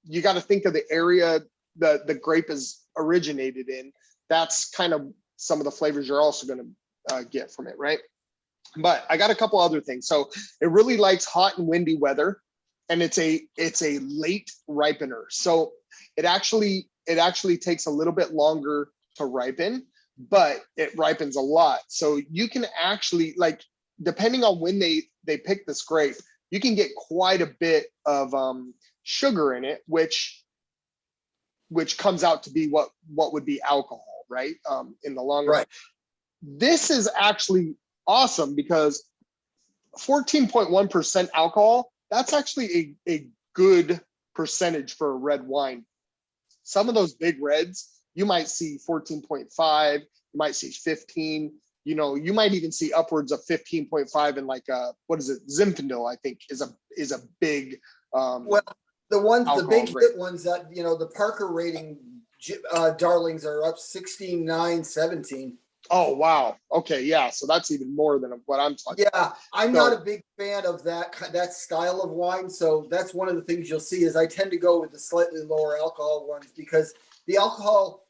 you got to think of the area the grape is originated in. That's kind of some of the flavors you're also going to get from it, right? But I got a couple other things. So it really likes hot and windy weather, and it's a late ripener. So it actually takes a little bit longer to ripen, but it ripens a lot. So you can actually, depending on when they pick this grape, you can get quite a bit of sugar in it, which comes out to be what would be alcohol, right? In the long run. Right. This is actually awesome because 14.1% alcohol, that's actually a good percentage for a red wine. Some of those big reds, you might see 14.5, you might see 15, you might even see upwards of 15.5 in what is it? Zinfandel, I think is a big, the big grape. hit ones that, the Parker rating darlings are up 16, 9, 17. Oh, wow. Okay. Yeah. So that's even more than what I'm talking about. Yeah. I'm not a big fan of that style of wine. So that's one of the things you'll see is I tend to go with the slightly lower alcohol ones because the alcohol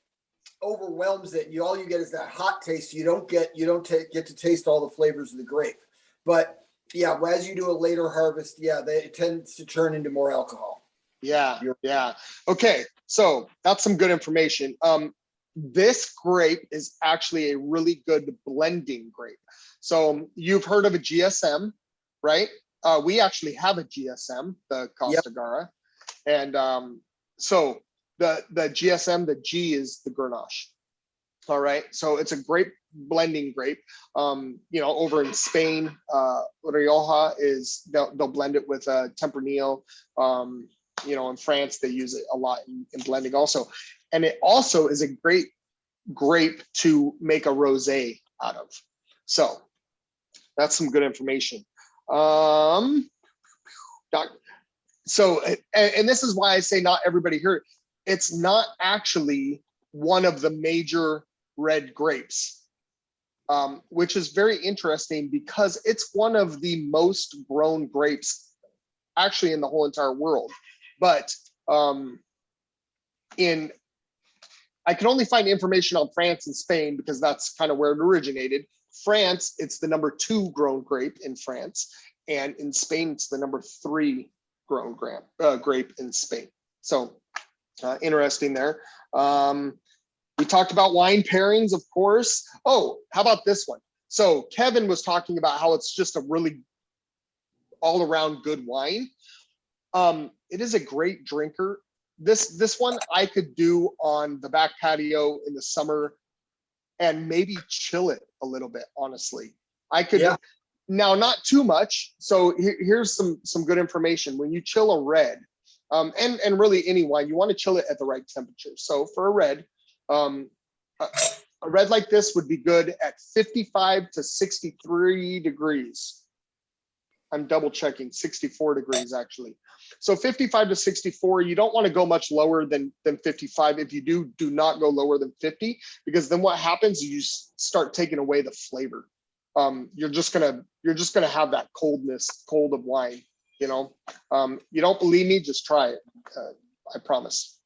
overwhelms it. All you get is that hot taste. You don't get to taste all the flavors of the grape. But yeah, as you do a later harvest, it tends to turn into more alcohol. Yeah, You're- yeah. Okay, so that's some good information. This grape is actually a really good blending grape. So you've heard of a GSM, right? We actually have a GSM, the Yep. Costagara. And so the GSM, the G is the Grenache. All right, so it's a great blending grape. Over in Spain, Rioja is they'll blend it with Tempranillo. In France they use it a lot in blending also, and it also is a great grape to make a rosé out of. So that's some good information. So, and this is why I say not everybody here. It's not actually one of the major red grapes, which is very interesting because it's one of the most grown grapes actually in the whole entire world. But I can only find information on France and Spain because that's kind of where it originated. France, it's the number 2 grown grape in France, and in Spain, it's the number 3 grown grape in Spain. So interesting there. We talked about wine pairings, of course. Oh, how about this one? So Kevin was talking about how it's just a really all-around good wine. It is a great drinker. This one I could do on the back patio in the summer and maybe chill it a little bit, honestly. I could, now not too much. So here's some good information. When you chill a red, and really any wine, you want to chill it at the right temperature. So for a red like this would be good at 55 to 63 degrees. I'm double checking, 64 degrees actually. So 55 to 64, you don't want to go much lower than 55. If you do not go lower than 50, because then what happens is you start taking away the flavor. You're just gonna have that cold of wine, you don't believe me, just try it. I promise.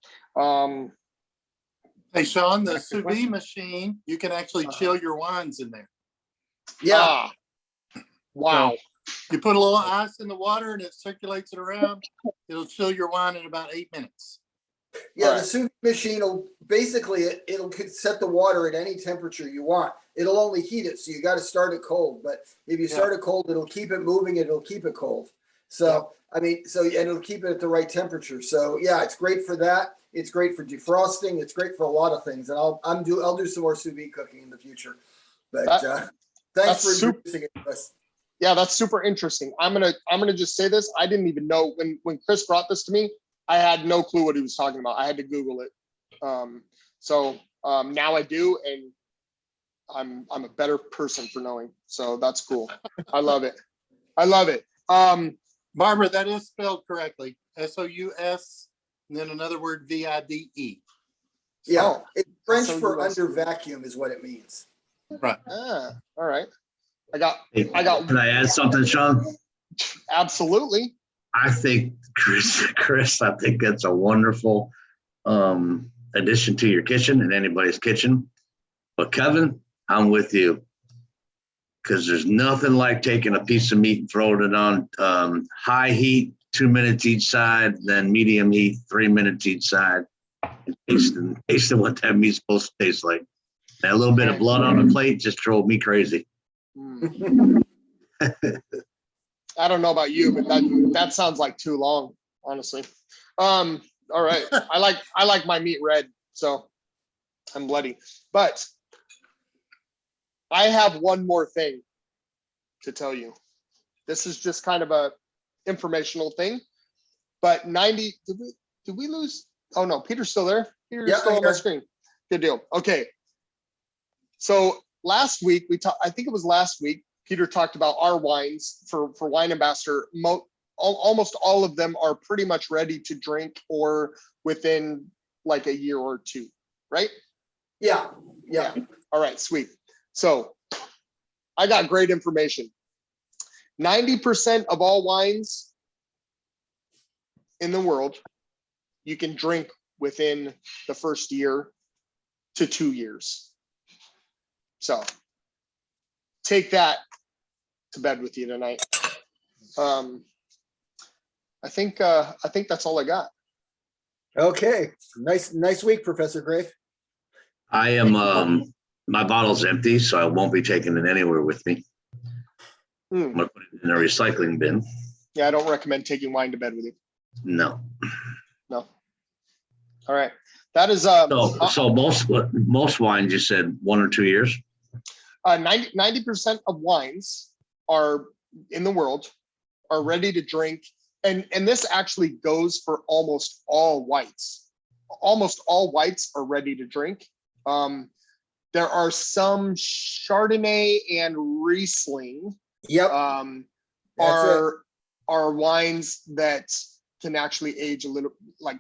Hey, Sean, the sous vide machine, you can actually chill your wines in there. Yeah. Wow. You put a little ice in the water and it circulates it around. It'll chill your wine in about 8 minutes. Yeah, All the right. sous vide machine will basically it'll set the water at any temperature you want. It'll only heat it, so you got to start it cold. But if you start it cold, it'll keep it moving. It'll keep it cold. So and it'll keep it at the right temperature. So yeah, it's great for that. It's great for defrosting. It's great for a lot of things. And I'll do some more sous vide cooking in the future. But thanks for introducing it to us. Yeah, that's super interesting. I'm gonna just say this. I didn't even know when Chris brought this to me. I had no clue what he was talking about. I had to Google it. Now I do, and I'm a better person for knowing. So that's cool. I love it. I love it. Barbara, that is spelled correctly. SOUS, and then another word VIDE. Yeah, it's French SOUS. for under vacuum is what it means. Right. All right. I got. Can I add something, Sean? Absolutely. I think Chris, I think that's a wonderful addition to your kitchen and anybody's kitchen. But Kevin, I'm with you. Because there's nothing like taking a piece of meat and throwing it on high heat, 2 minutes each side, then medium heat, 3 minutes each side, and tasting what that meat's supposed to taste like. That little bit of blood on the plate just drove me crazy. I don't know about you, but that sounds like too long, honestly. All right. I like my meat red, so I'm bloody. But I have one more thing to tell you. This is just kind of a informational thing. But 90, did we lose? Oh no, Peter's still there. Peter's still on the screen. Good deal. Okay. So last week I think it was last week, Peter talked about our wines for Wine Ambassador. Almost all of them are pretty much ready to drink or within like a year or two, right? Yeah. All right, sweet. So I got great information. 90% of all wines in the world, you can drink within the first year to 2 years. So take that to bed with you tonight. I think that's all I got. Okay, nice week, Professor Grafe. I am, my bottle's empty, so I won't be taking it anywhere with me. I'm Hmm. gonna put it in a recycling bin. Yeah, I don't recommend taking wine to bed with you. No. No. All right. That is So most wines, you said 1 or 2 years? 90% of wines are in the world are ready to drink. And this actually goes for almost all whites. Almost all whites are ready to drink. There are some Chardonnay and Riesling Yep. are wines that can actually age a little, like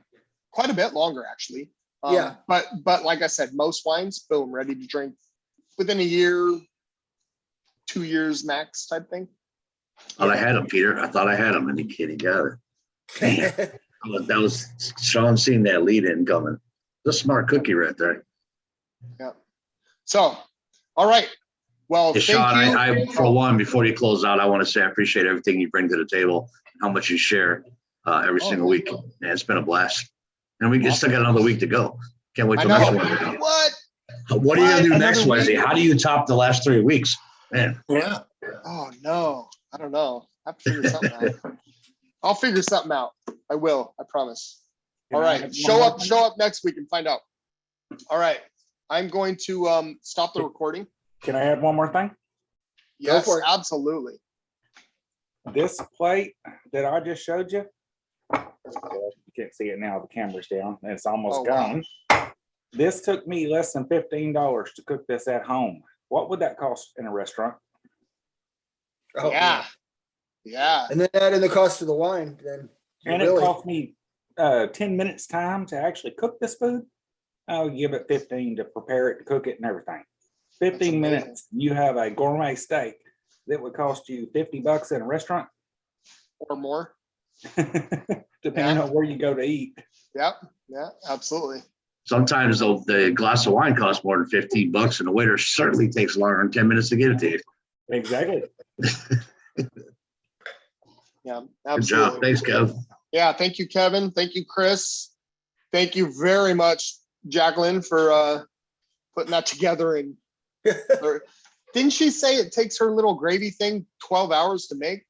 quite a bit longer actually. Yeah. But like I said, most wines, boom, ready to drink within a year, 2 years max type thing. Thought I had him, Peter. I thought I had him, and he got it. Damn. That was Sean seeing that lead in coming. The smart cookie right there. Yeah. So, all right. Well, Hey, thank Sean, you. I for one, before you close out, I want to say I appreciate everything you bring to the table, how much you share every Oh, single yeah. week. And it's been a blast. And we still got another week to go. Can't wait I till next know. Wednesday. What? What are you gonna do What? next Another Wednesday? week? How do you top the last 3 weeks? Man, Yeah. Oh no, I don't know. I have to figure something out. I'll figure something out. I will. I promise. All Can I right. have Show one up. more Show up next week and find out. All right. I'm going to stop the recording. Can I add one more thing? Yes, for it. absolutely. This plate that I just showed you, you can't see it now, the camera's down, and it's almost Oh, wow. gone. This took me less than $15 to cook this at home. What would that cost in a restaurant? Oh, Yeah. Yeah. And then add in the cost of the wine, then. And it cost me 10 minutes time to actually cook this food. I'll give it 15 to prepare it, to cook it and everything. 15 amazing. minutes, you have a gourmet steak that would cost you $50 in a restaurant, Or more. depending on where you go to eat. Yep. Yeah, absolutely. sometimes the glass of wine costs more than $15, and the waiter certainly takes longer than 10 minutes to get it to you. Exactly. Yeah, Good job. absolutely. Thanks, Kev. Yeah, thank you, Kevin. Thank you, Chris. Thank you very much, Jacqueline, for putting that together. And didn't she say it takes her little gravy thing 12 hours to make?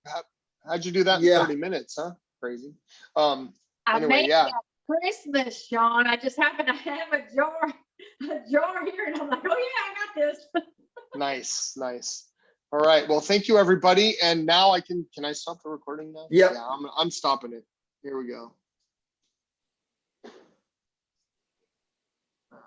How'd you do that in Yeah. 30 minutes, huh? Crazy. I Anyway, made yeah. that Christmas, Sean. I just happen to have a jar here, and I'm like, oh yeah, I got this. Nice, nice. All right. Well, thank you, everybody. And now can I stop the recording now? Yep. Yeah, I'm stopping it. Here we go.